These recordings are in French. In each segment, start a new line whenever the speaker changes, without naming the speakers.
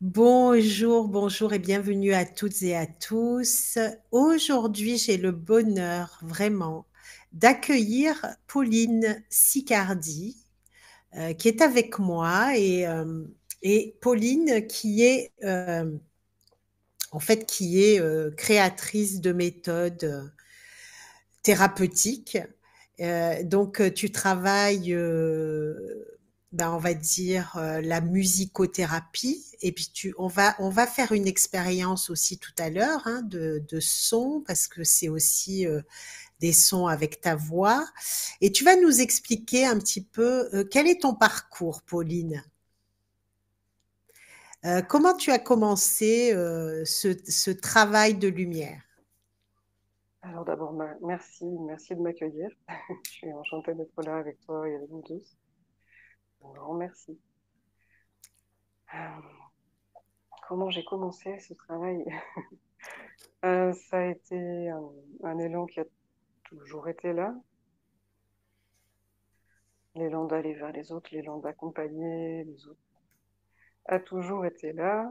Bonjour, bonjour et bienvenue à toutes et à tous. Aujourd'hui, j'ai le bonheur vraiment d'accueillir Pauline Sicardi qui est avec moi et Pauline qui est créatrice de méthodes thérapeutique. Tu travailles, on va dire, la musicothérapie. Et puis, on va faire une expérience aussi tout à l'heure hein, de son, parce que c'est aussi des sons avec ta voix. Et tu vas nous expliquer un petit peu quel est ton parcours, Pauline. Comment tu as commencé ce travail de lumière?
Alors d'abord, merci de m'accueillir. Je suis enchantée d'être là avec toi et avec vous tous. Un grand merci. Euh, Comment j'ai commencé ce travail? Ça a été un élan qui a toujours été là, l'élan d'aller vers les autres, l'élan d'accompagner les autres a toujours été là.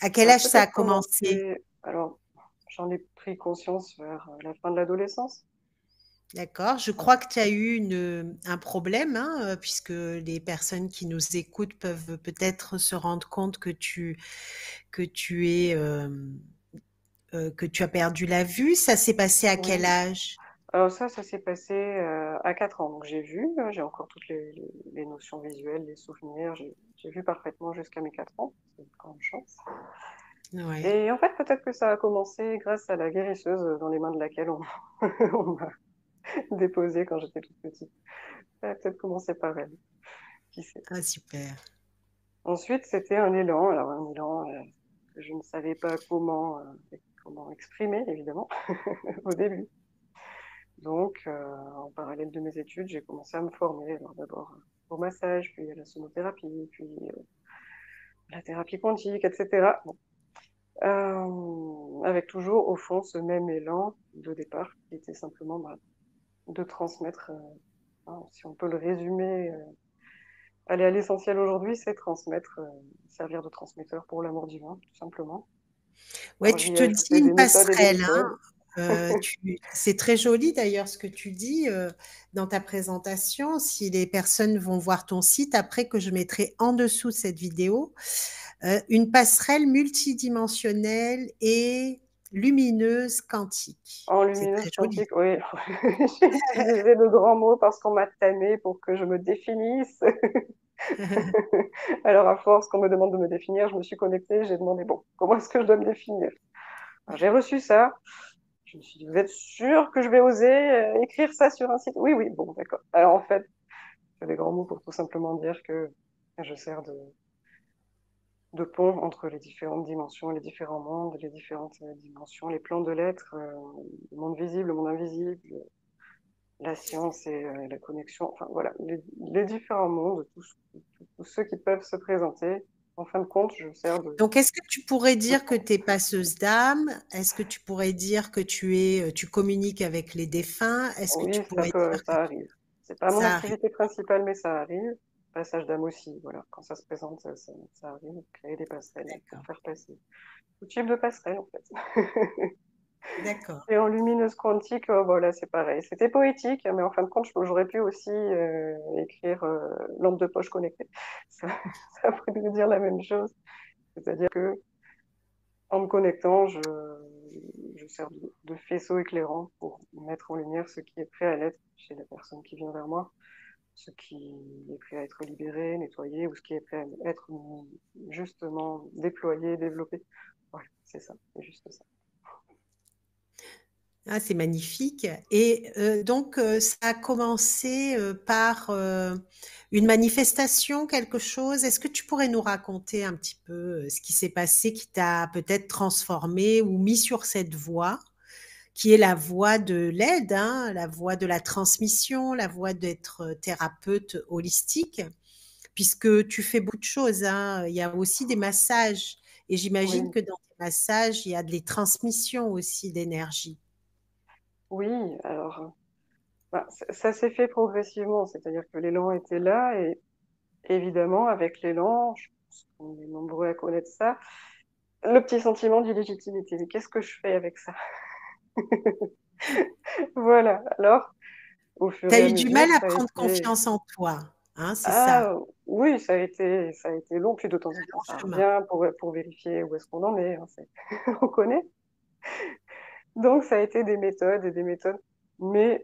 À quel
Ça a
âge ça a
peut-être
commencé?
commencé, alors j'en ai pris conscience vers la fin de l'adolescence.
D'accord. Je crois que tu as eu un problème, hein, puisque les personnes qui nous écoutent peuvent peut-être se rendre compte que tu as perdu la vue. Ça s'est passé à quel
Oui,
âge?
alors ça s'est passé à 4 ans. Donc j'ai vu, j'ai encore toutes les notions visuelles, les souvenirs. J'ai vu parfaitement jusqu'à mes 4 ans. C'est une grande chance.
Ouais.
Et en fait, peut-être que ça a commencé grâce à la guérisseuse dans les mains de laquelle on m'a déposée quand j'étais toute petite. Ça a peut-être commencé par elle, qui sait.
Ah, super.
Ensuite, c'était un élan. Alors un élan que je ne savais pas comment exprimer, évidemment, au début. Donc, en parallèle de mes études, j'ai commencé à me former. Alors d'abord au massage, puis à la sonothérapie, puis la thérapie quantique, etc. Bon. Avec toujours au fond ce même élan de départ qui était simplement de transmettre, hein, si on peut le résumer, aller à l'essentiel aujourd'hui, c'est transmettre, servir de transmetteur pour l'amour divin, tout simplement.
Ouais,
Alors
tu
j'y
te
ai
dis
ajouté
une
des méthodes et des
passerelle, hein.
méthodes.
C'est très joli d'ailleurs ce que tu dis dans ta présentation. Si les personnes vont voir ton site après que je mettrai en dessous de cette vidéo, une passerelle multidimensionnelle et lumineuse quantique.
En
C'est
lumineuse
très joli.
quantique, oui, j'ai utilisé de grands mots parce qu'on m'a tanné pour que je me définisse. Alors, à force qu'on me demande de me définir, je me suis connectée, j'ai demandé, bon, comment est-ce que je dois me définir? Alors, j'ai reçu ça, je me suis dit, vous êtes sûr que je vais oser écrire ça sur un site? Oui, oui, bon, d'accord. Alors, en fait, c'est des grands mots pour tout simplement dire que je sers de pont entre les différentes dimensions, les différents mondes, les différentes dimensions, les plans de l'être, le monde visible, le monde invisible, la science et la connexion, enfin voilà, les différents mondes, tous ceux qui peuvent se présenter. En fin de compte, je sers
Donc, est-ce que tu pourrais
de
dire que
pont.
tu es passeuse d'âme? Est-ce que tu pourrais dire que tu communiques avec les défunts? Est-ce que tu
Oui,
pourrais dire que
ça arrive. C'est pas mon
ça arrive?
activité principale, mais ça arrive. Passage d'âme aussi, voilà. Quand ça se présente, ça arrive. Créer des passerelles pour
D'accord,
faire passer. Tout type de passerelle, en fait.
d'accord.
Et en lumineuse quantique, voilà, c'est pareil. C'était poétique, mais en fin de compte, j'aurais pu aussi écrire lampe de poche connectée. Ça, ça voudrait dire la même chose. C'est-à-dire que en me connectant, je sers de faisceau éclairant pour mettre en lumière ce qui est prêt à l'être chez la personne qui vient vers moi, ce qui est prêt à être libéré, nettoyé, ou ce qui est prêt à être justement déployé, développé. Voilà, c'est ça, c'est juste ça.
Ah, c'est magnifique. Et ça a commencé par une manifestation, quelque chose. Est-ce que tu pourrais nous raconter un petit peu ce qui s'est passé, qui t'a peut-être transformé ou mis sur cette voie, qui est la voie de l'aide, hein, la voie de la transmission, la voie d'être thérapeute holistique, puisque tu fais beaucoup de choses, hein. Il y a aussi des massages. Et j'imagine
Oui,
que dans tes massages, il y a des transmissions aussi d'énergie.
oui, alors ça s'est fait progressivement, c'est-à-dire que l'élan était là évidemment, avec l'élan, je pense qu'on est nombreux à connaître ça, le petit sentiment d'illégitimité. Mais qu'est-ce que je fais avec ça? Voilà. Alors, au
Tu
fur
as
et à
eu du
mesure,
mal à
ça a
prendre
été...
confiance en toi, hein, c'est ça,
Ah oui, ça a été long, puis de temps en temps,
long
ça
chemin.
revient pour vérifier où est-ce qu'on en est, hein, on connaît. Donc, ça a été des méthodes et des méthodes. Mais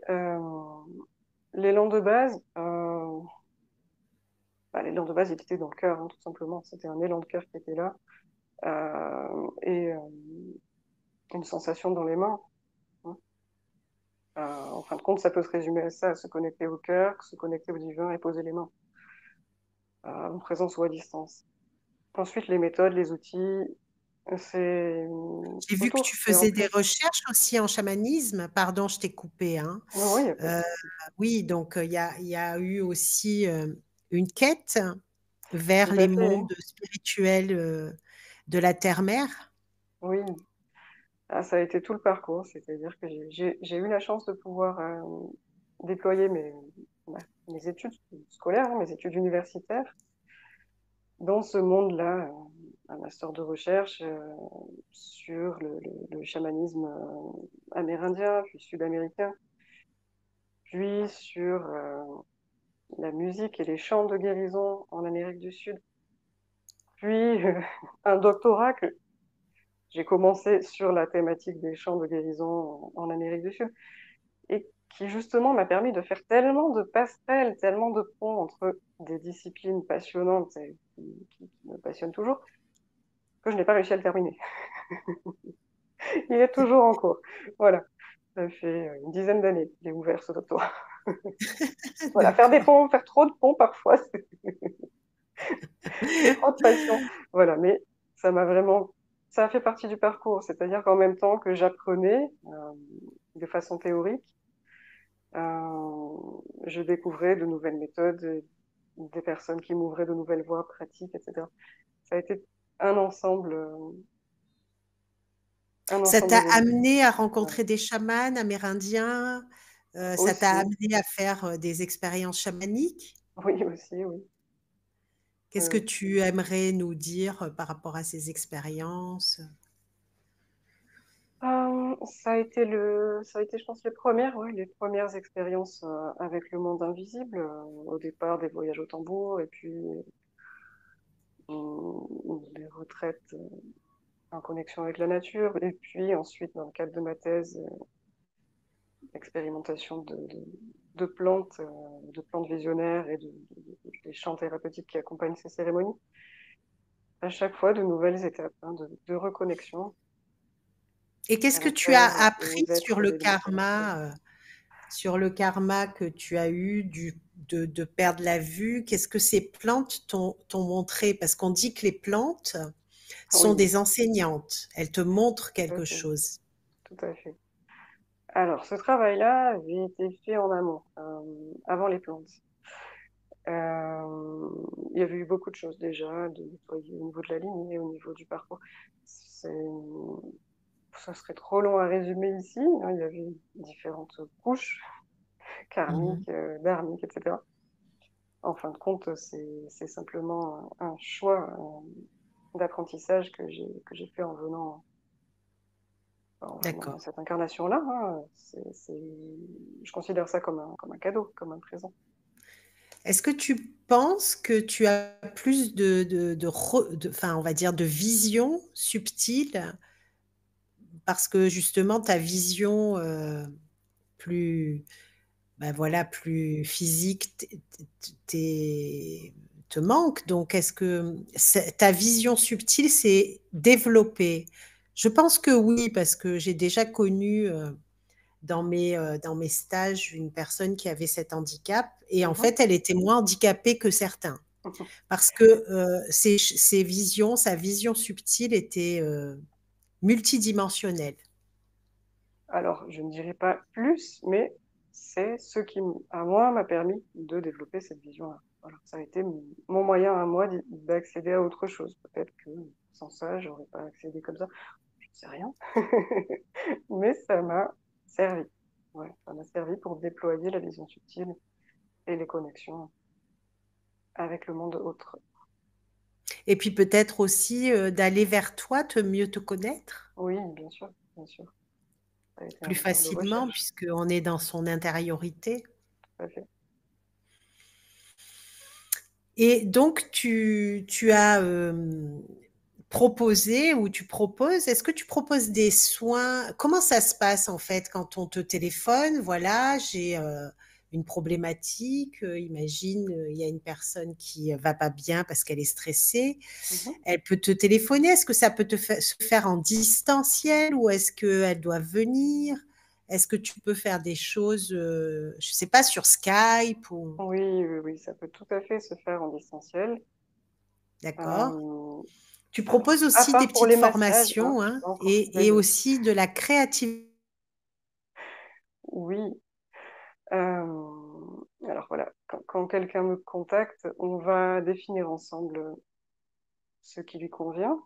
l'élan de base, l'élan de base, il était dans le cœur, hein, tout simplement. C'était un élan de cœur qui était là. Et une sensation dans les mains, hein. En fin de compte, ça peut se résumer à ça, se connecter au cœur, se connecter au divin et poser les mains, en présence ou à distance. Ensuite, les méthodes, les outils, c'est
J'ai vu que
autour.
tu
C'est en
faisais des
plus.
recherches aussi en chamanisme. Pardon, je t'ai coupé, hein.
Non, oui, il n'y a pas de
Euh,
souci.
oui, donc il y a eu aussi une quête
Tout
vers
à
les
fait, oui.
mondes spirituels de la Terre-Mère.
Oui. Ah, ça a été tout le parcours, c'est-à-dire que j'ai eu la chance de pouvoir déployer mes études scolaires, hein, mes études universitaires, dans ce monde-là, un master de recherche sur le chamanisme amérindien, puis sud-américain, puis sur la musique et les chants de guérison en Amérique du Sud, puis un doctorat que j'ai commencé sur la thématique des chants de guérison en Amérique du Sud, et qui justement m'a permis de faire tellement de passerelles, tellement de ponts entre des disciplines passionnantes et qui me passionnent toujours, que je n'ai pas réussi à le terminer. Il est toujours en cours. Voilà. Ça fait une dizaine d'années qu'il est ouvert ce doctorat. Voilà, faire des
D'accord.
ponts, faire trop de ponts parfois, c'est trop de passion. Voilà, mais ça m'a vraiment, ça a fait partie du parcours. C'est-à-dire qu'en même temps que j'apprenais de façon théorique, je découvrais de nouvelles méthodes, des personnes qui m'ouvraient de nouvelles voies pratiques, etc. Ça a été un ensemble, euh, un
Ça
ensemble
t'a
évolutif.
amené à
Voilà.
rencontrer des chamans amérindiens, ça t'a
Aussi,
amené à faire des expériences chamaniques.
oui, aussi, oui.
Qu'est-ce que
Oui.
tu aimerais nous dire par rapport à ces expériences?
Ça a été, je pense, ouais, les premières expériences avec le monde invisible. Au départ, des voyages au tambour, et puis des retraites en connexion avec la nature, et puis ensuite, dans le cadre de ma thèse, expérimentation de plantes visionnaires et des chants thérapeutiques qui accompagnent ces cérémonies. À chaque fois, de nouvelles étapes, hein, de reconnexion
Et qu'est-ce
à
que
la
tu as
terre, aux
appris
êtres élémentaires.
sur le karma que tu as eu de perdre la vue? Qu'est-ce que ces plantes t'ont montré? Parce qu'on dit que les plantes sont
Oui,
des enseignantes. Elles te montrent
tout à
quelque
fait,
chose.
tout à fait. Alors, ce travail-là avait été fait en amont, avant les plantes. Il y avait eu beaucoup de choses déjà, de nettoyer au niveau de la lignée, au niveau du parcours. Ça serait trop long à résumer ici, hein. Il y avait différentes couches
Mhm.
karmiques, dharmiques, etc. En fin de compte, c'est simplement un choix d'apprentissage que j'ai fait en venant
D'accord.
dans cette incarnation-là, hein. Je considère ça comme un cadeau, comme un présent.
Est-ce que tu penses que tu as plus enfin, on va dire, de vision subtile parce que justement ta vision plus, ben voilà, plus physique te manque. Donc, est-ce que ta vision subtile s'est développée? Je pense que oui, parce que j'ai déjà connu dans mes stages une personne qui avait cet handicap et en
Mhm.
fait, elle était moins handicapée que certains parce que sa vision subtile était multidimensionnelle.
Alors, je ne dirais pas plus, mais c'est ce qui, à moi, m'a permis de développer cette vision-là. Voilà, ça a été mon moyen à moi d'accéder à autre chose. Peut-être que sans ça, j'aurais pas accédé comme ça. Je ne sais rien. Mais ça m'a servi. Ouais, ça m'a servi pour déployer la vision subtile et les connexions avec le monde autre.
Et puis peut-être aussi d'aller vers toi, mieux te connaître
Oui, bien sûr, bien sûr. Ça a été un
plus
moteur de
facilement,
recherche,
puisqu'on est dans son intériorité.
tout à fait.
Et donc, tu as proposé ou tu proposes, est-ce que tu proposes des soins? Comment ça se passe en fait quand on te téléphone? Voilà, j'ai une problématique. Imagine, il y a une personne qui va pas bien parce qu'elle est stressée.
Mhm.
Elle peut te téléphoner. Est-ce que ça peut se faire en distanciel ou est-ce qu'elle doit venir? Est-ce que tu peux faire des choses, je sais pas, sur Skype ou...
Oui, oui, oui, ça peut tout à fait se faire en distanciel.
D'accord?
Euh,
Tu
alors,
proposes
à
aussi des
part pour
petites
les massages, hein,
formations
je
hein,
pas encore trouvé
et
de.
aussi de la créativité.
Oui. Alors voilà, quand quelqu'un me contacte, on va définir ensemble ce qui lui convient.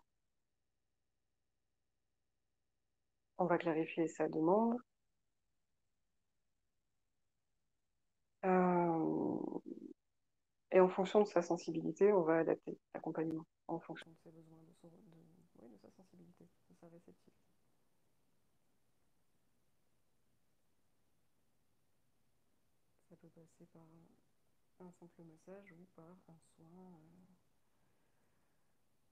On va clarifier sa demande. Euh, et en fonction de sa sensibilité, on va adapter l'accompagnement en fonction de ses besoins, oui, de sa sensibilité, de sa réceptivité. Ça peut passer par un simple massage ou par un soin,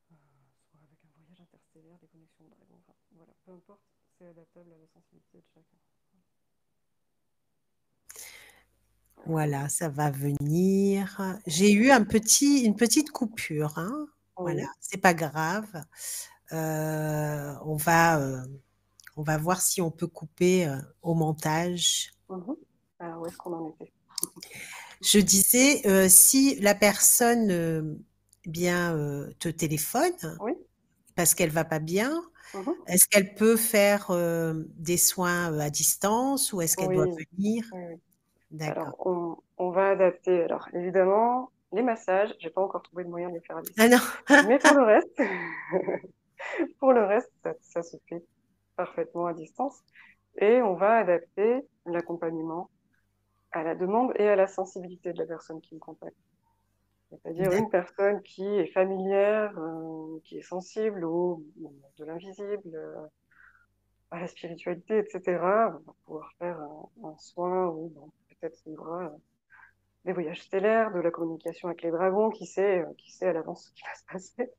soit avec un voyage interstellaire, des connexions de dragon, enfin voilà, peu importe, c'est adaptable à la sensibilité de chacun.
Voilà, ça va venir. J'ai eu une petite coupure. Hein. Voilà,
Oui.
c'est pas grave. Euh, on on va voir si on peut couper au montage.
Mhm. Alors, où est-ce qu'on en était?
Je disais, si la personne bien te téléphone
Oui.
parce qu'elle va pas bien,
Mhm.
est-ce qu'elle peut faire des soins à distance ou est-ce qu'elle doit
Oui.
venir?
Oui, oui.
D'accord.
Alors, on va adapter. Alors, évidemment, les massages, j'ai pas encore trouvé de moyen de les faire à
Ah
distance.
non.
Mais pour le reste, pour le reste, ça se fait parfaitement à distance. Et on va adapter l'accompagnement à la demande et à la sensibilité de la personne qui me contacte. C'est-à-dire une
D'accord.
personne qui est familière, qui est sensible au de l'invisible, à la spiritualité, etc. On va pouvoir faire un soin où bon, peut-être il y aura des voyages stellaires, de la communication avec les dragons, qui sait à l'avance ce qui va se passer.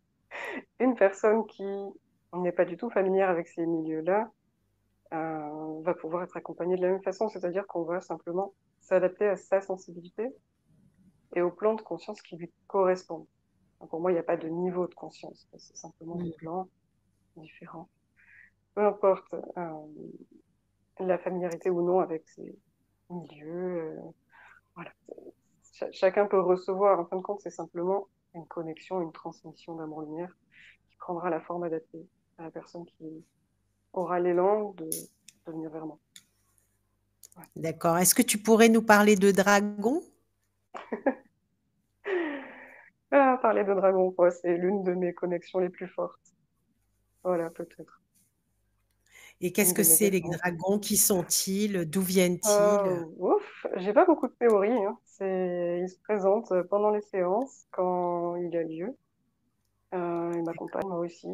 Une personne qui n'est pas du tout familière avec ces milieux-là va pouvoir être accompagnée de la même façon, c'est-à-dire qu'on va simplement s'adapter à sa sensibilité et au plan de conscience qui lui correspond. Donc pour moi, il n'y a pas de niveau de conscience, c'est simplement des
Mm.
plans différents. Peu importe la familiarité ou non avec ces milieux, voilà. Chacun peut recevoir, en fin de compte, c'est simplement une connexion, une transmission d'amour-lumière qui prendra la forme adaptée à la personne qui aura l'élan de venir vers moi. Ouais.
D'accord. Est-ce que tu pourrais nous parler de dragon?
Ah, parler de dragon, quoi, c'est l'une de mes connexions les plus fortes. Voilà, peut-être.
Et
Une
qu'est-ce
de
que
mes
c'est les
expériences.
dragons? Qui sont-ils? D'où viennent-ils?
Ouf, j'ai pas beaucoup de théories, hein. Ils se présentent pendant les séances quand il a lieu. Ils m'accompagnent moi aussi.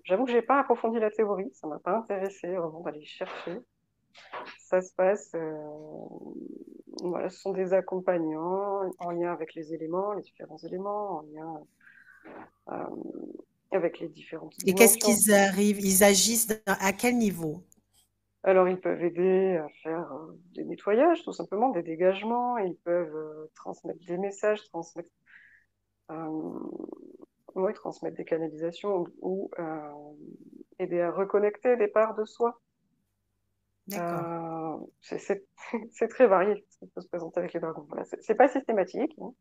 J'avoue que j'ai pas approfondi la théorie, ça m'a pas intéressé vraiment d'aller chercher. Ça se passe, voilà, ce sont des accompagnants en lien avec les éléments, les différents éléments, en lien avec les différentes
Et qu'est-ce
dimensions.
qu'ils arrivent? Ils agissent à quel niveau?
Alors, ils peuvent aider à faire des nettoyages, tout simplement, des dégagements. Ils peuvent transmettre des messages, euh, ouais, transmettre des canalisations ou aider à reconnecter des parts de soi.
D'accord.
Euh, c'est c'est- c'est très varié ce qui peut se présenter avec les dragons. Voilà, c'est pas systématique, hein.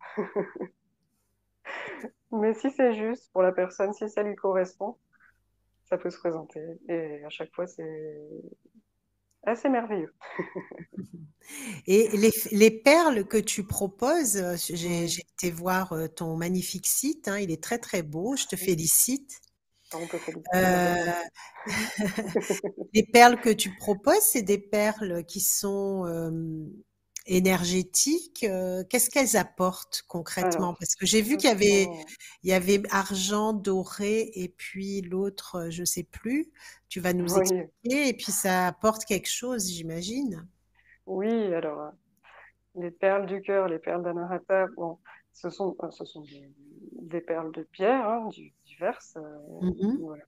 Mais si c'est juste pour la personne, si ça lui correspond, ça peut se présenter. Et à chaque fois, c'est assez merveilleux.
Et les perles que tu proposes,
Oui,
j'ai été voir ton magnifique site, hein, il est très très beau, je te
oui.
félicite.
On peut féliciter la personne.
Euh, les perles que tu proposes, c'est des perles qui sont énergétiques, qu'est-ce qu'elles apportent concrètement?
Alors,
Parce que j'ai vu
ce
qu'il y avait
sont,
il y avait argent, doré et puis l'autre, je sais plus. Tu vas nous
oui,
expliquer et puis ça apporte quelque chose, j'imagine?
oui, alors, les perles du cœur, les perles d'Anahata, bon, ce sont des perles de pierre, hein, diverses,
Mmh.
voilà,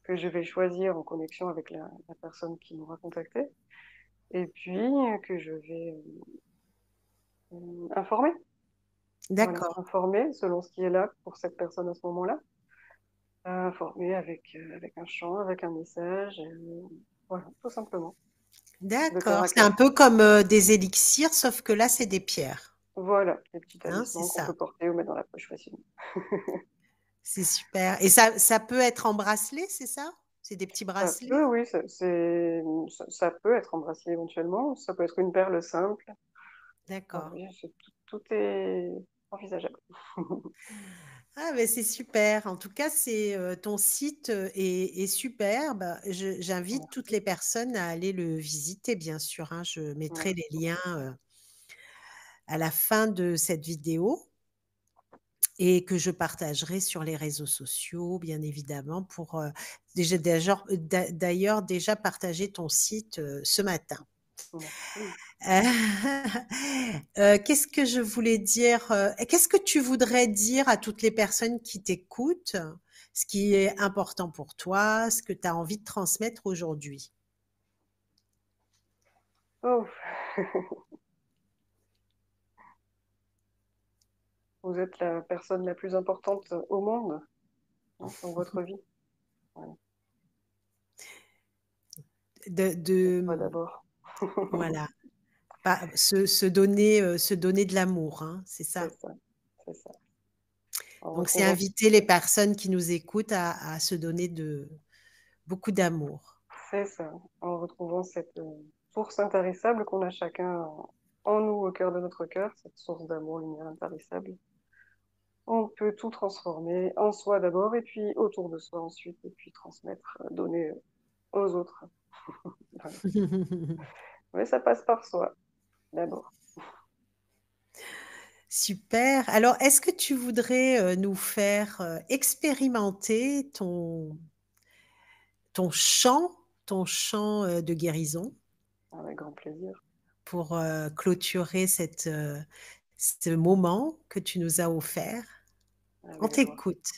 que je vais choisir en connexion avec la personne qui m'aura contactée et puis que je vais, informer. Voilà,
D'accord,
informer selon ce qui est là pour cette personne à ce moment-là. Informer avec un chant, avec un message, voilà, tout simplement, de cœur
d'accord.
à
C'est un
cœur.
peu comme, des élixirs, sauf que là, c'est des pierres,
Voilà, les petits
hein, c'est
talismans qu'on
ça?
peut porter ou mettre dans la poche facilement.
C'est super et ça peut être en bracelet, c'est ça? C'est des petits
Ça peut,
bracelets?
oui, ça peut être en bracelet éventuellement, ça peut être une perle simple.
D'accord.
Oui, tout est envisageable.
Ah mais c'est super. En tout cas, c'est, ton site, est superbe. Je j'invite toutes
Merci,
les personnes à aller le visiter, bien sûr, hein. Je mettrai
merci
les
beaucoup.
liens, à la fin de cette vidéo et que je partagerai sur les réseaux sociaux, bien évidemment, pour, d'ailleurs déjà partagé ton site, ce matin.
Merci.
Qu'est-ce que je voulais dire? Qu'est-ce que tu voudrais dire à toutes les personnes qui t'écoutent? Ce qui est important pour toi, ce que tu as envie de transmettre aujourd'hui?
Oh, vous êtes la personne la plus importante au monde, hein, dans votre vie. Voilà, pour
De
toi d'abord.
voilà, pas se donner de l'amour, hein, c'est
C'est
ça?
ça, c'est ça. En
Donc c'est
retrouvant
inviter les personnes qui nous écoutent à se donner de beaucoup d'amour.
c'est ça, en retrouvant cette, source intarissable qu'on a chacun en nous, au cœur de notre cœur, cette source d'amour, lumière intarissable. On peut tout transformer en soi d'abord et puis autour de soi ensuite et puis transmettre, donner, aux autres. Voilà. Mais ça passe par soi, d'abord.
Super. Alors, est-ce que tu voudrais, nous faire, expérimenter ton chant ton chant, de guérison
Avec grand plaisir,
pour, clôturer ce moment que tu nous as offert? On
avec joie.
t'écoute.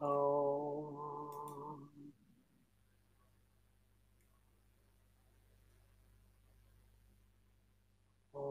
Om. Om.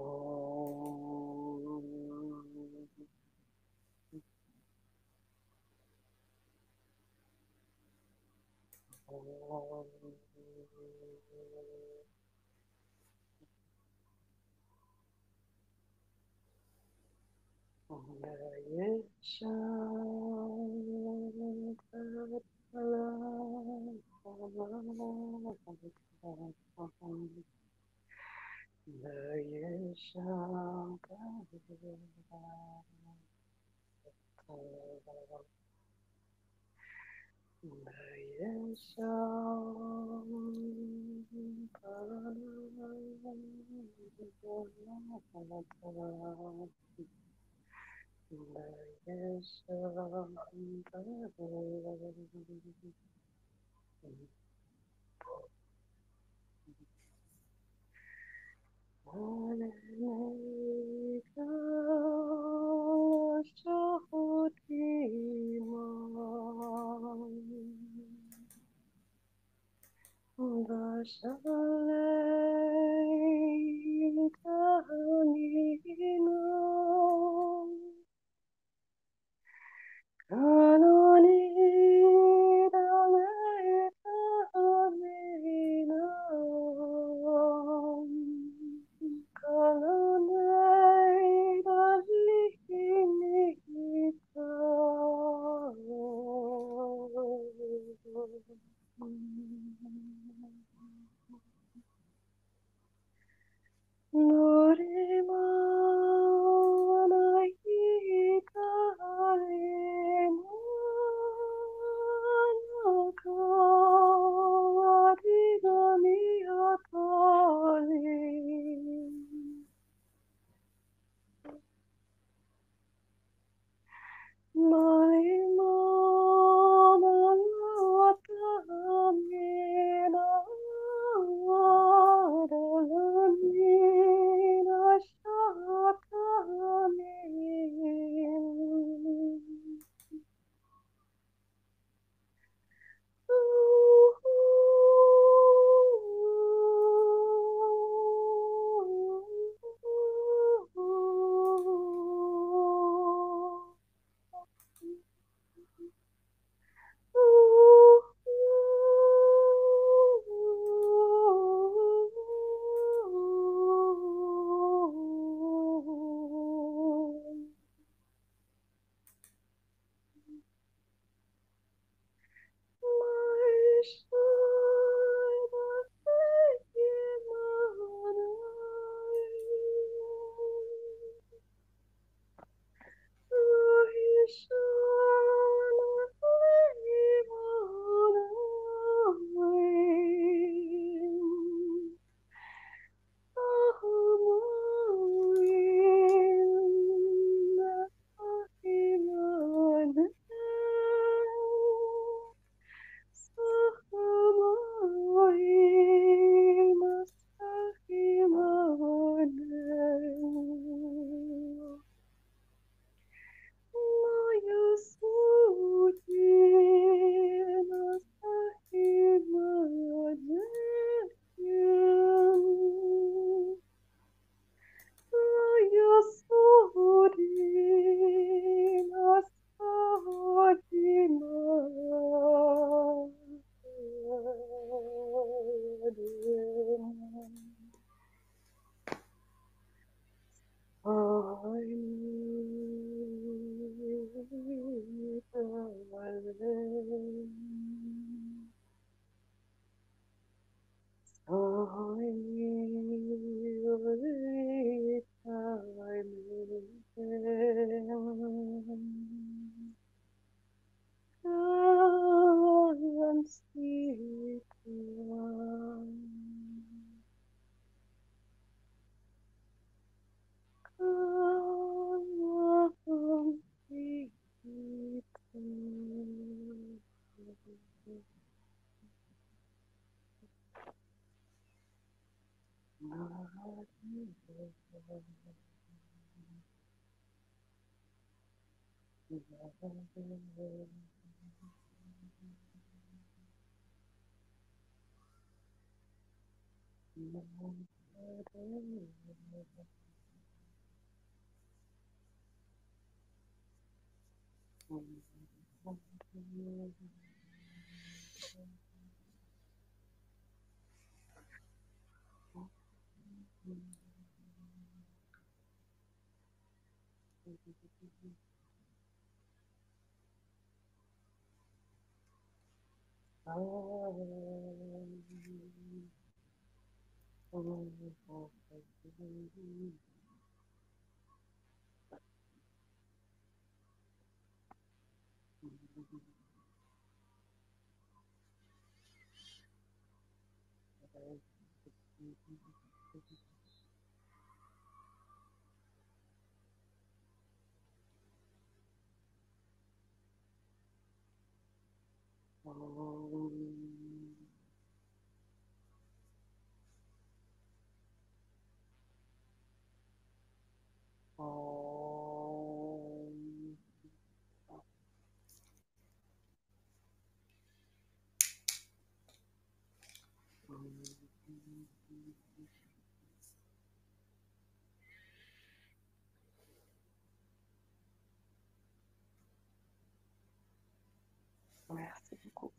Merci beaucoup.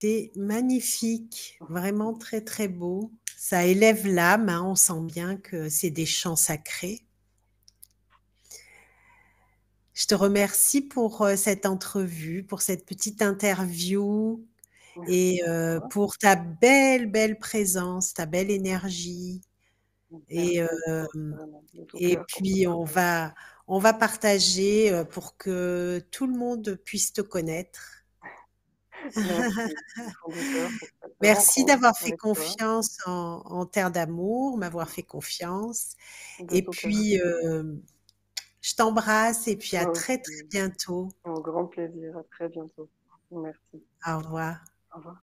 C'est magnifique, vraiment très très beau. Ça élève l'âme, hein, on sent bien que c'est des chants sacrés. Je te remercie pour cette entrevue, pour cette petite interview
Merci
et
à toi.
pour ta belle, belle présence, ta belle énergie. Et,
Merci vraiment, de tout
et
cœur pour ton
puis,
partage.
on va partager pour que tout le monde puisse te connaître.
Merci du fond du cœur pour cette
Merci
rencontre
d'avoir fait
avec toi,
confiance en Terre d'amour, m'avoir fait confiance.
de
Et
tout cœur.
puis, je t'embrasse et puis à
Toi
très, très
aussi,
bientôt.
au grand plaisir. À très bientôt. Merci.
Au revoir.
Au revoir.